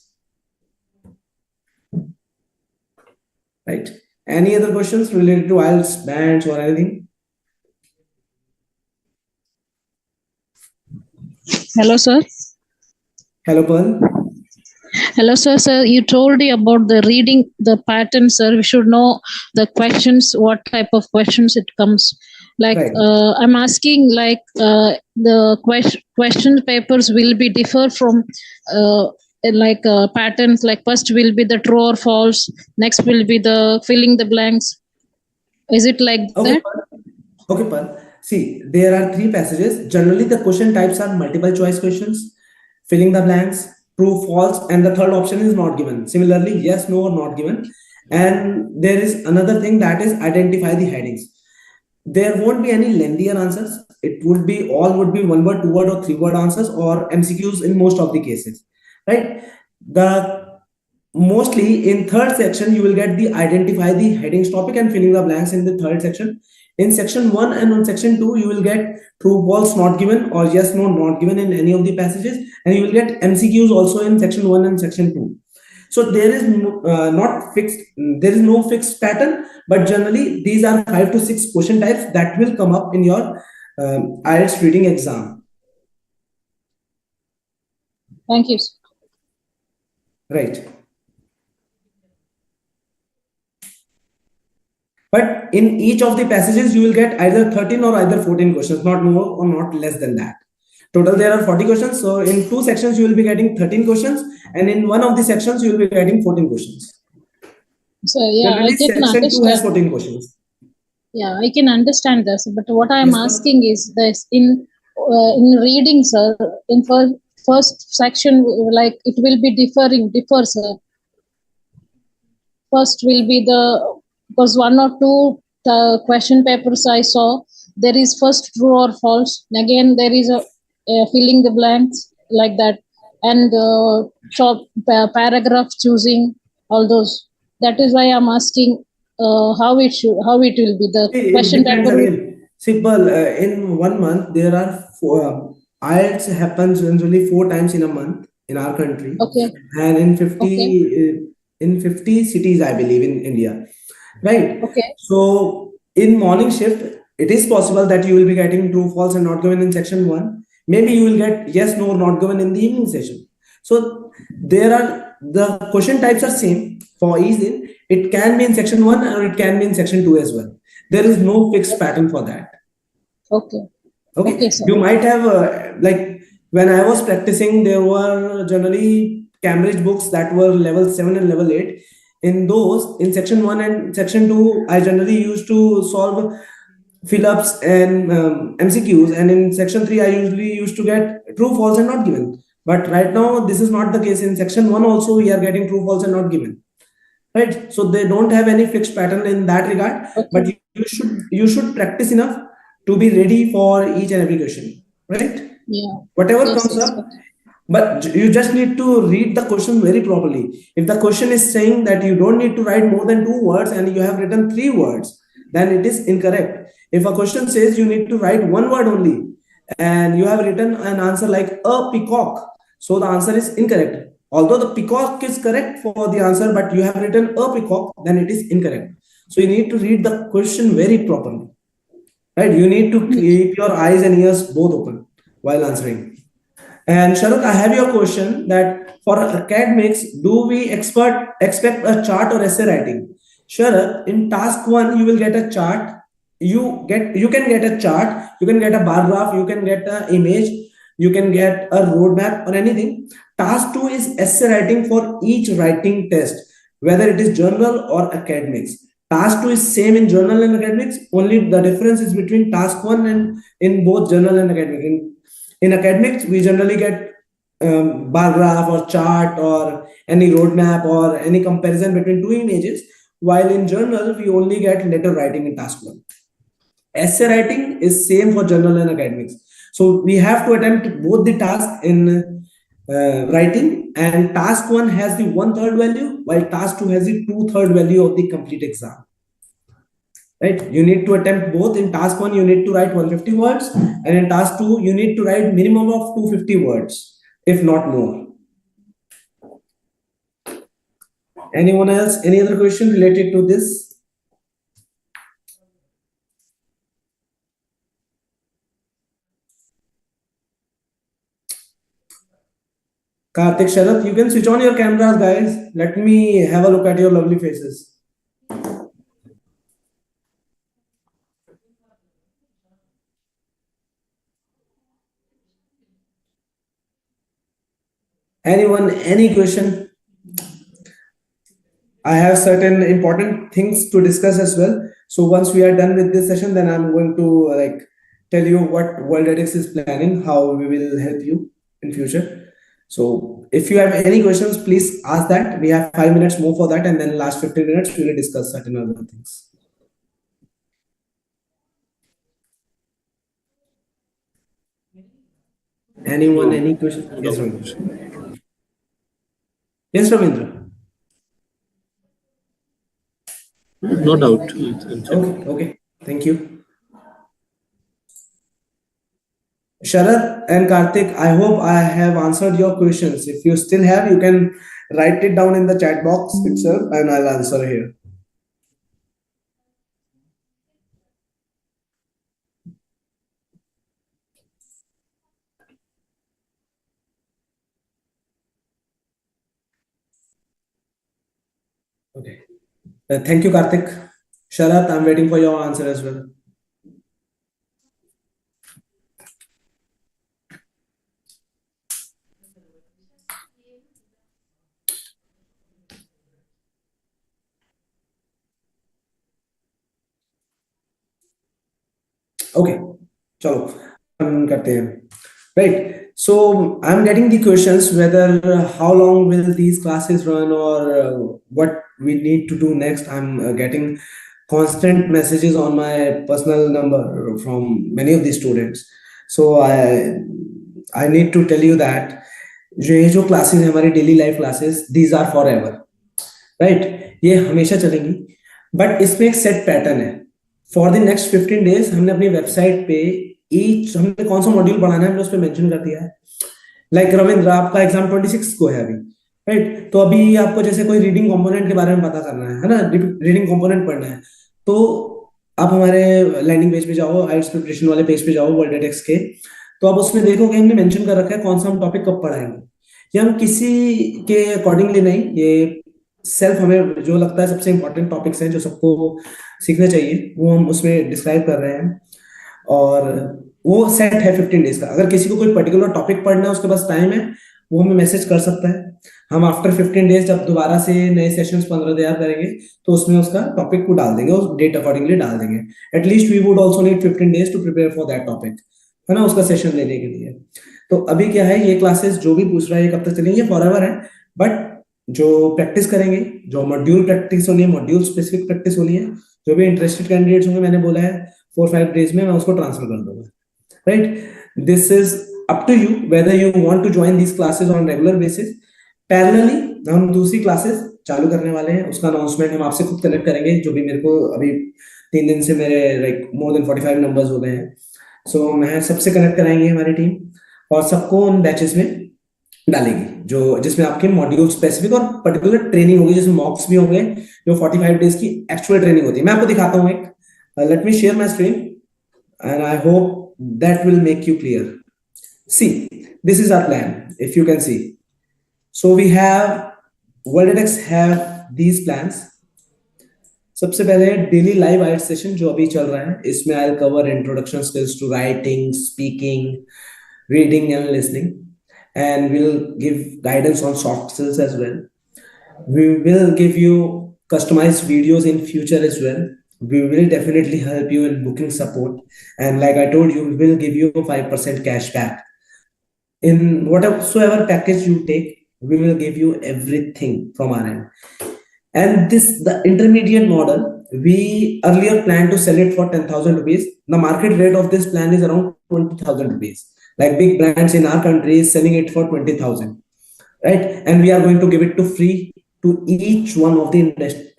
Right? Any other questions related to IELTS, bands, or anything? Hello, sir. Hello, Pearl. Hello, sir. Sir, you told me about the reading the pattern, sir. We should know the questions, what type of questions it comes. Like, Right. I'm asking, like, the question papers will be differ from, patterns. Like, first will be the true or false. Next will be the filling the blanks. Is it like Okay, that? Pearl. Okay, Pearl. See, there are 3 passages. Generally, the question types are multiple choice questions, filling the blanks, true, false, and the third option is not given. Similarly, yes, no, or not given. And there is another thing, that is identify the headings. There won't be any lengthier answers. It would be all would be 1 word, 2 word, or 3 word answers, or MCQs in most of the cases, right? The mostly in third section you will get the identify the headings topic and filling the blanks in the third section. In section 1 and on section 2 you will get true, false, not given, or yes, no, not given in any of the passages, and you will get MCQs also in section 1 and section 2. So there is not fixed, there is no fixed pattern, but generally these are 5 to 6 question types that will come up in your IELTS reading exam. Thank you, sir. Right. But in each of the passages, you will get either 13 or either 14 questions, not more or not less than that. Total, there are 40 questions. So in 2 sections, you will be getting 13 questions. And in one of the sections, you will be getting 14 questions. So, yeah, Generally, I can section 2 has understand. 14 questions. Yeah, I can understand this, but what I am Yes, ma'am. asking is this: in reading, sir, in first section, like it will be differ, sir. First will be because 1 or 2 question papers I saw, there is first true or false. Again, there is a filling the blanks like that, and short paragraph choosing, all those. That is why I'm asking how it will be the See, it question depends paper. again. Simple. In 1 month, there are 4. IELTS happens generally 4 times in a month in our country, Okay. and in 50 Okay. in 50 cities, I believe, in India, right? Okay. So in morning shift, it is possible that you will be getting true, false, and not given in section 1. Maybe you will get yes, no, not given in the evening session. So there are the question types are same for easy. It can be in section 1 or it can be in section 2 as well. There is no fixed pattern for that. Okay. Okay. Okay, sir. You might have like when I was practicing, there were generally Cambridge books that were level 7 and level 8. In those, in section 1 and section 2, I generally used to solve fill-ups and MCQs, and in section 3 I usually used to get true, false, and not given. But right now this is not the case. In section 1 also we are getting true, false, and not given. Right? So they don't have any fixed pattern in that regard. But Okay. you should practice enough to be ready for each and every question. Right? Yeah. Whatever Yes, comes yes. up, but you just need to read the question very properly. If the question is saying that you don't need to write more than 2 words and you have written 3 words, then it is incorrect. If a question says you need to write 1 word only and you have written an answer like a peacock, so the answer is incorrect. Although the peacock is correct for the answer, but you have written a peacock, then it is incorrect. So you need to read the question very properly. Right? You need to keep your eyes and ears both open while answering. And Sharat, I have your question that for academics, do we expect a chart or essay writing? Sharat, in task 1, you will get a chart. You can get a chart, you can get a bar graph, you can get an image, you can get a roadmap or anything. Task 2 is essay writing for each writing test, whether it is journal or academics. Task 2 is same in journal and academics, only the difference is between task 1 and in both journal and academic. In academics, we generally get bar graph or chart or any roadmap or any comparison between 2 images, while in journal, we only get letter writing in task 1. Essay writing is same for journal and academics. So we have to attempt both the tasks in writing, and task 1 has the 1/3 value, while task 2 has the 2/3 value of the complete exam. Right? You need to attempt both. In task 1 you need to write 150 words, and in task 2 you need to write minimum of 250 words, if not more. Anyone else, any other question related to this? Karthik, Sharath, you can switch on your cameras, guys. Let me have a look at your lovely faces. Anyone, any question? I have certain important things to discuss as well. So once we are done with this session, then I'm going to tell you what WorldEdX is planning, how we will help you in future. So if you have any questions, please ask that. We have 5 minutes more for that, and then last 15 minutes we will discuss certain other things. Anyone, any question? Yes, Ravindra. Yes, Ravindra. No doubt. Okay, okay. Thank you. Sharath and Karthik, I hope I have answered your questions. If you still have, you can write it down in the chat box itself and I'll answer here. Okay. Thank you, Karthik. Sharath, I'm waiting for your answer as well. Okay, chalo, हम करते हैं. Right. So I'm getting the questions whether how long will these classes run or what we need to do next. I'm getting constant messages on my personal number from many of the students. So I need to tell you that ये जो classes हैं हमारी daily life classes, these are forever. Right? ये हमेशा चलेंगी. But इसमें एक set pattern है. For the next 15 days हमने अपनी वेबसाइट पे ईच हमने कौन सा मॉड्यूल पढ़ाना है हमने उस पर मेंशन कर दिया है. लाइक रविंद्र, आपका एग्जाम 26 को है अभी. राइट? तो अभी आपको जैसे कोई रीडिंग कंपोनेंट के बारे में पता करना है ना, रीडिंग कंपोनेंट पढ़ना है, तो आप हमारे लैंडिंग पेज पे जाओ, आइल्स प्रिपरेशन वाले पेज पे जाओ वर्ल्डेडेक्स के, तो आप उसमें देखोगे हमने मेंशन कर रखा है कौन सा हम टॉपिक कब पढ़ाएंगे. ये हम किसी के अकॉर्डिंगली नहीं, ये सेल्फ हमें जो लगता है सबसे इंपॉर्टेंट टॉपिक्स हैं जो सबको सीखने चाहिए वो हम उसमें डिस्क्राइब कर रहे हैं. और वो सेट है 15 डेज का. अगर किसी को कोई पर्टिकुलर टॉपिक पढ़ना है, उसके पास टाइम है, वो हमें मैसेज कर सकता है। हम आफ्टर 15 डेज जब दोबारा से नए सेशंस 15 तैयार करेंगे तो उसमें उसका टॉपिक को डाल देंगे, उस डेट अकॉर्डिंगली डाल देंगे। At least we would also need 15 days to prepare for that topic, है ना, उसका सेशन लेने के लिए। तो अभी क्या है, ये क्लासेस जो भी पूछ रहा है ये कब तक चलेंगे, ये फॉरएवर है। बट जो प्रैक्टिस करेंगे, जो मॉड्यूल प्रैक्टिस होनी है, मॉड्यूल स्पेसिफिक प्रैक्टिस होनी है, जो भी इंटरेस्टेड कैंडिडेट्स होंगे, मैंने बोला है 4-5 डेज में मैं उसको ट्रांसफर कर दूंगा, right. This is up to you whether you want to join these classes on regular basis. Parallelly हम दूसरी क्लासेस चालू करने वाले हैं, उसका अनाउंसमेंट हम आपसे खुद कलेक्ट करेंगे। जो भी मेरे को अभी 3 दिन से मेरे लाइक मोर देन 45 नंबर्स हो गए हैं, सो मैं सबसे कनेक्ट कराएंगे हमारी टीम, और सबको उन बैचेस में डालेगी जो जिसमें आपके मॉड्यूल स्पेसिफिक और पर्टिकुलर ट्रेनिंग होगी, जिसमें मॉक्स भी होंगे, जो 45 डेज की एक्चुअल ट्रेनिंग होती है। मैं आपको दिखाता हूँ एक, let me share my screen and I hope that will make you clear. See, this is our plan, if you can see. So we have WorldEdX have these plans. सबसे पहले daily live आइट session जो अभी चल रहा है, इसमें I will cover introduction skills to writing, speaking, reading and listening, and we'll give guidance on soft skills as well. We will give you customized videos in future as well. We will definitely help you in booking support, and like I told you, we will give you 5% cash back in whatever package you take. We will give you everything from our end. And this, the intermediate model, we earlier planned to sell it for 10,000 rupees. The market rate of this plan is around 20,000 rupees. Like big brands in our country is selling it for 20,000, right? And we are going to give it to free to each one of the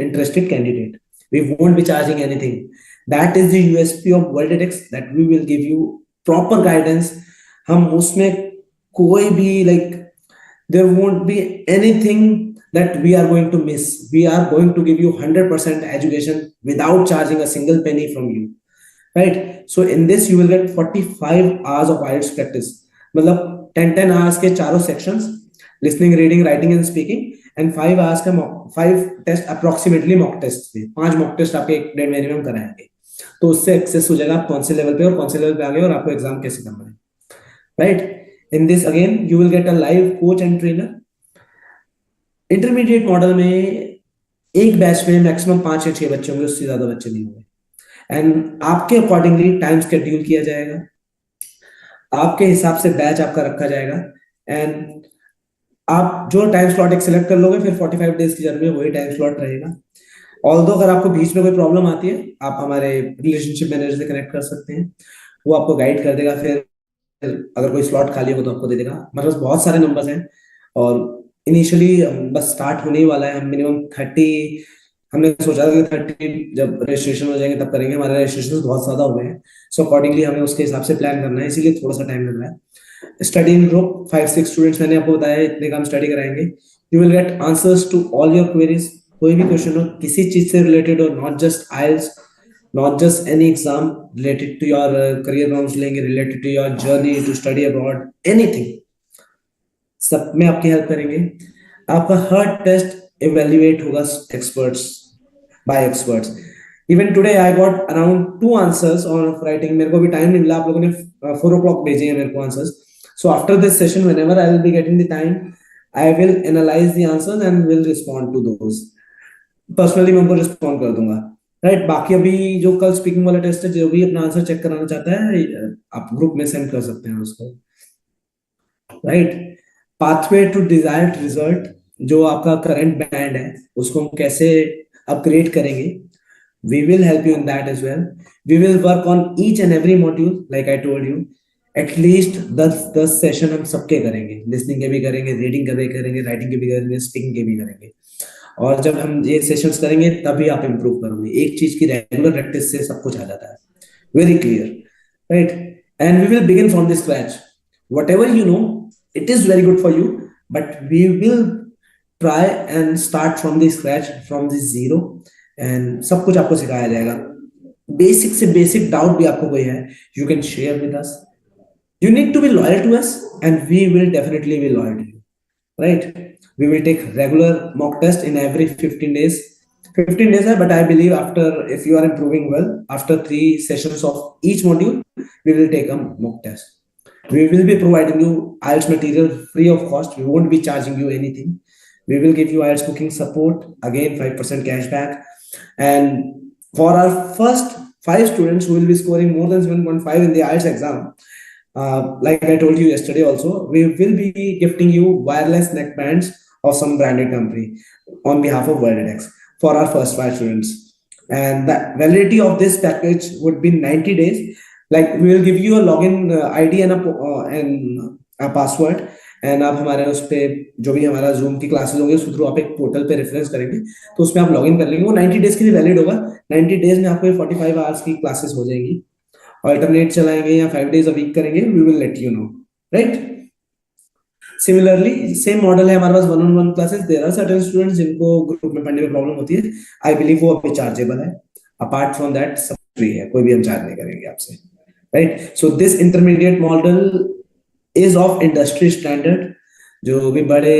interested candidate. We won't be charging anything. That is the USP of WorldEdX, that we will give you proper guidance. हम उसमें कोई भी like there won't be anything that we are going to miss. We are going to give you 100% education without charging a single penny from you, right? So in this you will get 45 hours of IELTS practice, मतलब 10 hours के चारों sections, listening, reading, writing and speaking, and 5 hours का 5 test approximately mock test थे। 5 mock test आपके 1.5 महीने में हम कराएंगे, तो उससे एक्सेस हो जाएगा आप कौन से लेवल पे और कौन से लेवल पे आ गए और आपको एग्जाम कैसे करना है, right. In this again you will get a live coach and trainer. Intermediate model में एक बैच में मैक्सिमम 5 या 6 बच्चे होंगे, उससे ज्यादा बच्चे नहीं होंगे, एंड आपके अकॉर्डिंगली टाइम शेड्यूल किया जाएगा, आपके हिसाब से बैच आपका रखा जाएगा, एंड आप जो टाइम स्लॉट एक सिलेक्ट कर लोगे, फिर 45 डेज की जर्नी में वही टाइम स्लॉट रहेगा। ऑल्दो अगर आपको बीच में कोई प्रॉब्लम आती है, आप हमारे रिलेशनशिप मैनेजर से कनेक्ट कर सकते हैं, वो आपको गाइड कर देगा। फिर अगर कोई स्लॉट खाली होगा तो आपको दे देगा। मतलब बहुत सारे नंबर्स हैं, और इनिशियली बस स्टार्ट होने ही वाला है। हम मिनिमम 30, हमने सोचा था कि 30 जब रजिस्ट्रेशन हो जाएंगे तब करेंगे। हमारे रजिस्ट्रेशन बहुत ज्यादा हो गए हैं, सो अकॉर्डिंगली हमें उसके हिसाब से प्लान करना है, इसीलिए थोड़ा सा टाइम लग रहा है। स्टडी इन ग्रुप 5-6 स्टूडेंट्स, मैंने आपको बताया इतने का हम स्टडी कराएंगे। You will get answers to all your queries. कोई भी क्वेश्चन हो किसी चीज से रिलेटेड हो, not just IELTS, not just any exam, related to your career counseling, related to your journey to study abroad, anything, सब में आपकी हेल्प करेंगे। आपका हर टेस्ट इवेल्युएट होगा experts bye experts. Even today I got around 2 answers on writing. मेरे को भी time नहीं मिला, आप लोगों ने 4 o'clock भेजे हैं मेरे को answers. So after this session whenever I will be getting the time, I will analyse the answers and will respond to those. Personally मैं उनको रिस्पॉन्ड कर दूंगा, राइट। बाकी अभी जो कल स्पीकिंग वाला टेस्ट है, जो भी अपना आंसर चेक कराना चाहता है आप ग्रुप में सेंड कर सकते हैं उसको, right. Pathway to desired result, जो आपका करंट बैंड है उसको हम कैसे अपग्रेड करेंगे, we will help you in that as well. We will work on each and every module, like I told you. At least 10 session हम सबके करेंगे, लिसनिंग के भी करेंगे, रीडिंग के भी करेंगे, राइटिंग के भी करेंगे, स्पीकिंग के भी करेंगे। और जब हम ये सेशंस करेंगे तभी आप इंप्रूव करोगे। एक चीज की रेगुलर प्रैक्टिस से सब कुछ आ जाता है, very clear, right. And we will begin from the scratch. Whatever you know it is very good for you, but we will try and start from the scratch, from the zero, and सब कुछ आपको सिखाया जाएगा। Basic से basic doubt भी आपको कोई है, you can share with us. You need to be loyal to us, and we will definitely be loyal to you, right? We will take regular mock test in every 15 days. 15 days hai, but I believe after, if you are improving well, after 3 sessions of each module, we will take a mock test. We will be providing you IELTS material free of cost. We won't be charging you anything. We will give you IELTS booking support, again 5% cashback. And for our first 5 students who will be scoring more than 7.5 in the IELTS exam, like I told you yesterday also, we will be gifting you wireless neckbands of some branded company on behalf of WorldEdX for our first 5 students. And the validity of this package would be 90 days. Like we will give you a login ID and a password, and आप हमारे उस पर जो भी हमारा zoom की classes होंगे उसके थ्रू आप एक पोर्टल पे रेफरेंस करेंगे तो उसमें आप लॉगिन कर लेंगे. वो 90 डेज के लिए वैलिड होगा. 90 डेज में आपको 45 आवर्स की क्लासेस हो जाएंगी. अल्टरनेट चलाएंगे या 5 डेज अ वीक करेंगे, we will let you know, right. Similarly same model है हमारे पास one on one classes. There are certain students जिनको ग्रुप में पढ़ने में प्रॉब्लम होती है. आई बिलीव वो अभी चार्जेबल है. अपार्ट फ्रॉम दैट सब फ्री है, कोई भी हम चार्ज नहीं करेंगे आपसे, right. So this intermediate model is of industry standard. जो भी बड़े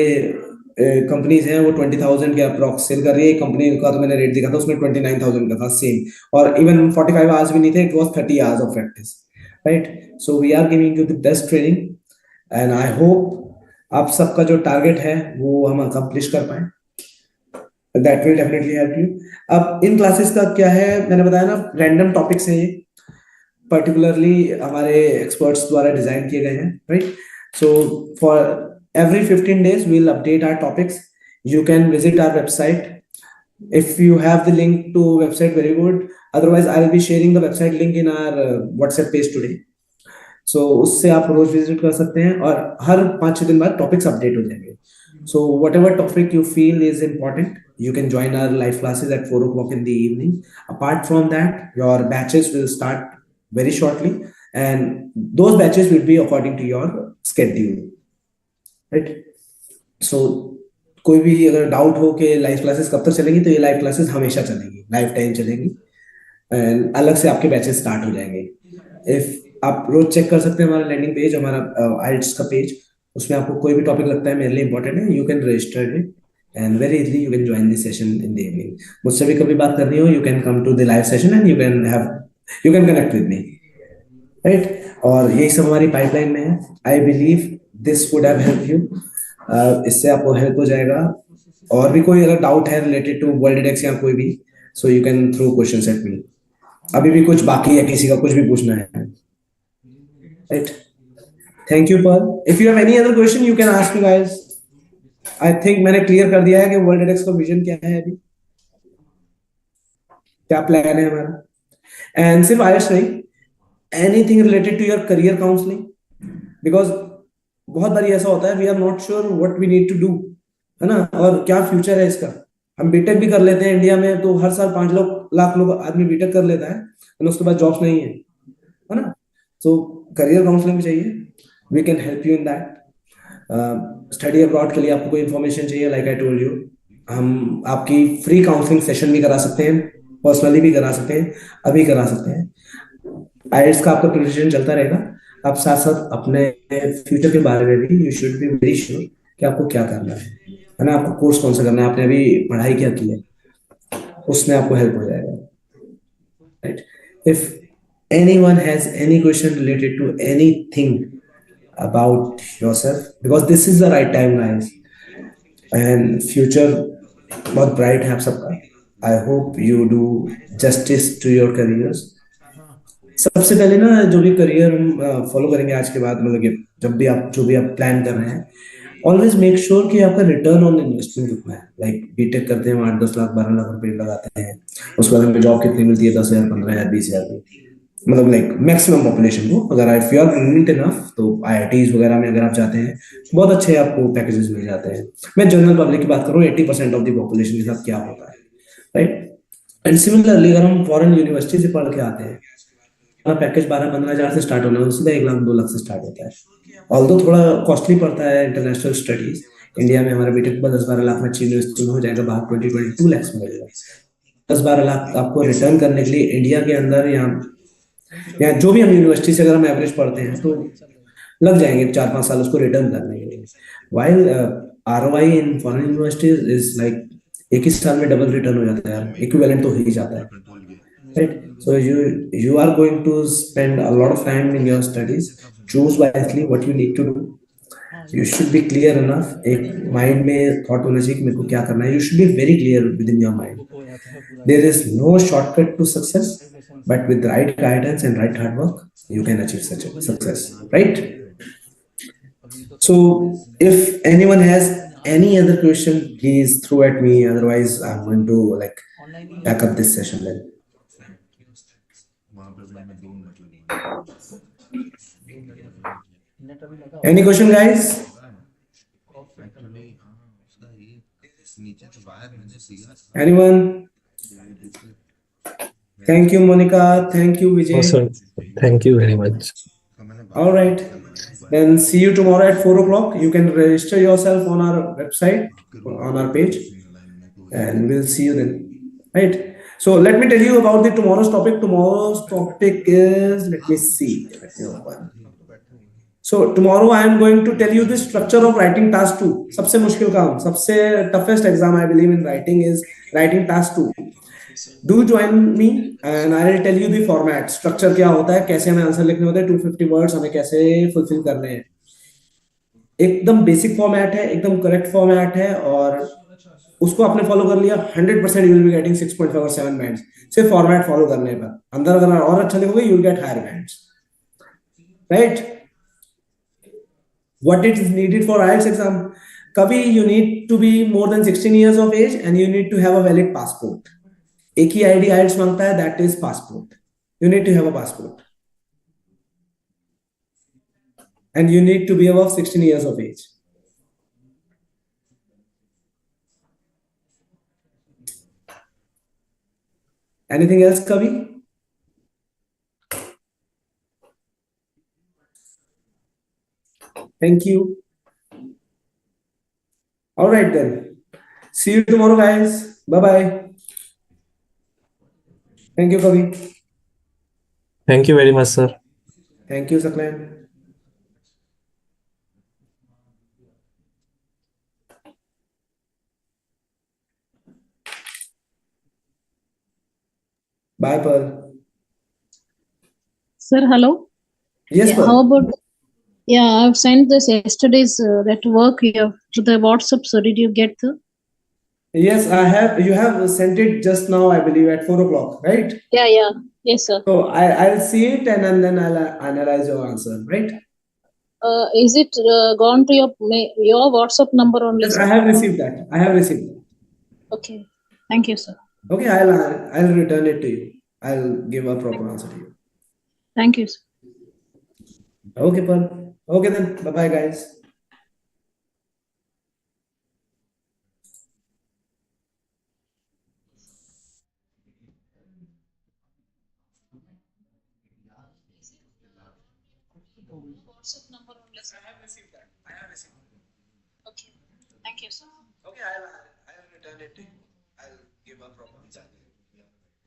कंपनीज हैं वो 20,000 के अप्रॉक्स सेल कर रही है. कंपनी का तो मैंने रेट देखा था उसमें 29,000 का था सेम, और इवन 45 आवर्स भी नहीं थे, it was 30 hours of practice, right. So we are giving you the best training and I hope आप सबका जो टारगेट है वो हम अकम्प्लिश कर पाए. That will definitely help you. अब इन क्लासेस का क्या है, मैंने बताया ना, रैंडम टॉपिक्स हैं ये, पर्टिकुलरली हमारे एक्सपर्ट्स द्वारा डिजाइन किए गए हैं, right. So for every 15 days we'll update our topics. You can visit our website. If you have the link to website, very good. Otherwise I'll be sharing the website link in our WhatsApp page today. So उससे आप रोज visit कर सकते हैं और हर 5-6 दिन बाद topics update हो जाएंगे. So whatever topic you feel is important, you can join our live classes at 4 o'clock in the evening. Apart from that, your batches will start very shortly and those batches will be according to your schedule, right. So कोई भी अगर doubt हो कि live classes कब तक चलेंगी, तो ये लाइव क्लासेस हमेशा चलेंगी, लाइफ टाइम चलेंगी एंड अलग से आपके बैचेस स्टार्ट हो जाएंगे. इफ आप रोज चेक कर सकते हैं हमारा लैंडिंग पेज, हमारा आइल्ट्स का पेज, उसमें आपको कोई भी टॉपिक लगता है मेरे लिए इंपॉर्टेंट है, you can register it and very easily you can join this session in the evening. मुझसे भी कभी बात करनी हो, you can come to the live session and you can connect with me, right. और यही सब हमारी पाइपलाइन में है. I believe this would have help you. इससे आपको हेल्प हो जाएगा. और भी कोई अगर डाउट है रिलेटेड टू वर्ल्ड या कोई भी, so you can throw questions at me. अभी भी कुछ बाकी है, किसी का कुछ भी पूछना है, राइट. Thank you. पर if you have any other question you can ask me guys. I think मैंने क्लियर कर दिया है कि वर्ल्ड का विजन क्या है, अभी क्या प्लान है हमारा. एंड सिर्फ आयर्स नहीं, anything related to your career counselling, because बहुत बार ऐसा होता है we are not sure what we need to do, है ना, और क्या फ्यूचर है इसका. हम बीटेक भी कर लेते हैं इंडिया में, तो हर साल 5 लाख लोग आदमी बीटेक कर लेता है और उसके बाद जॉब्स नहीं है ना. सो करियर काउंसलिंग भी चाहिए, we can help you in that. Study abroad के लिए आपको कोई इन्फॉर्मेशन चाहिए, लाइक आई टोल्ड यू, हम आपकी फ्री काउंसलिंग सेशन भी करा सकते हैं, पर्सनली भी करा सकते हैं, अभी करा सकते हैं. आइल्ट्स का आपका प्रिपरेशन चलता रहेगा. आप साथ साथ अपने फ्यूचर के बारे में भी you should be very sure कि आपको क्या करना है ना, आपको कोर्स कौन सा करना है, आपने अभी पढ़ाई क्या की है, उसमें आपको हेल्प हो जाएगा, right. If anyone has any question related to anything about yourself, because this is the right time guys, and future बहुत ब्राइट है आप सबका. I hope you do justice to your careers. सबसे पहले ना, जो भी करियर हम फॉलो करेंगे आज के बाद, मतलब कि जब भी आप जो भी आप प्लान कर रहे हैं, ऑलवेज मेक श्योर कि आपका रिटर्न ऑन इन्वेस्टमेंट कितना है. लाइक बीटेक करते हैं, 8-10 लाख 12 लाख रुपए लगाते हैं, उसके बाद हमें जॉब कितनी मिलती है, 10,000 15,000 20,000 की, मतलब लाइक मैक्सिमम पॉपुलेशन को. अगर if you are brilliant enough, तो आईआईटीज वगैरह में अगर आप जाते हैं, बहुत अच्छे आपको पैकेजेस मिल जाते हैं. मैं जनरल पब्लिक की बात करूँ, 80% ऑफ द पॉपुलेशन के साथ क्या होता है, राइट. एंड सिमिलरली अगर हम फॉरेन यूनिवर्सिटी से पढ़ के आते हैं, पैकेज 12-15 हजार से स्टार्ट होना है, सीधा 1 लाख 2 लाख से स्टार्ट होता है. ऑल्दो थोड़ा कॉस्टली पड़ता है इंटरनेशनल स्टडीज. इंडिया में हमारा बीटेक 10-12 लाख में अच्छी यूनिवर्सिटी में हो जाएगा, बाहर 20-22 लाख में मिलेगा. 10-12 लाख आपको रिटर्न करने के लिए इंडिया के अंदर या जो भी हम यूनिवर्सिटी से अगर हम एवरेज पढ़ते हैं तो लग जाएंगे 4-5 साल उसको रिटर्न करने के लिए. While ROI in foreign universities is like एक ही साल में डबल रिटर्न हो जाता है, इक्विवेलेंट तो हो ही जाता है, right. So you are going to spend a lot of time in your studies, choose wisely what you need to do. हाँ You ये should be clear enough. एक नहीं वो mind में thought होना चाहिए कि मेरे को क्या करना है. You should be very clear within your mind. वो हो जाता है पूरा There एकदम is no shortcut to success, preparation से but with the right guidance and right hard work, you can achieve such a वो नहीं success, हाँ right? अभी तो सब So, if anyone has any other question, please throw at me. Otherwise, I'm going to like online ही है back up this session then. Net अभी लगा हुआ Any question, guys? Anyone? Thank you, Monica. Thank you, No, sir. Vijay. Thank you very much. All right. Then see you tomorrow at 4 o'clock. You can register yourself on our website, on our page, and we'll see you then. Right. So let me tell you about the tomorrow's topic. Tomorrow's topic is, let me see. Let me open. So tomorrow I am going to tell you the structure of writing task 2. सबसे मुश्किल काम, सबसे toughest exam I believe in writing is writing task 2. Do join me and I will tell you the format. Structure क्या होता है, कैसे हमें answer लिखने होते हैं, 250 वर्ड्स हमें कैसे फुलफिल करने हैं. एकदम बेसिक फॉर्मेट है, एकदम करेक्ट फॉर्मेट है, और उसको आपने फॉलो कर लिया 100% यू विल बी गेटिंग 6.5 और 7 बैंड्स. सिर्फ फॉर्मेट फॉलो करने पर. अंदर अगर और अच्छा लिखोगे you will get higher bands, right? What it is needed for IELTS exam? Kabhi you need to be more than 16 years of age and you need to have a valid passport. एक ही ID IELTS मांगता है, that is passport. You need to have a passport and you need to be above 16 years of age. Anything else, Kavi? Thank you. All right then. See you tomorrow, guys. Bye bye. Thank you, Kavi. Thank you very much, sir. Thank you, Saklan. Bye, Pearl. Sir, hello. Yes, Yeah, how Pearl. about? Yeah, I've sent this yesterday's that work here to the WhatsApp. So did you get the? Yes, I have. You have sent it just now, I believe, at 4 o'clock, right? Yeah, yeah. Yes, sir. So I'll see it and then I'll analyze your answer, right? Is it gone to your WhatsApp number only, Yes, I sir? have received that. I have received that. Okay. Thank you, sir. Okay, I'll return it to you. I'll give a proper answer to you. Thank you, sir. Okay, Pearl. Okay then. Bye bye, guys. WhatsApp number only, sir. I have received that. I have received that. Okay. Thank you, sir. Okay, I'll return it to you. I'll give a proper answer.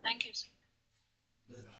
Thank you, sir.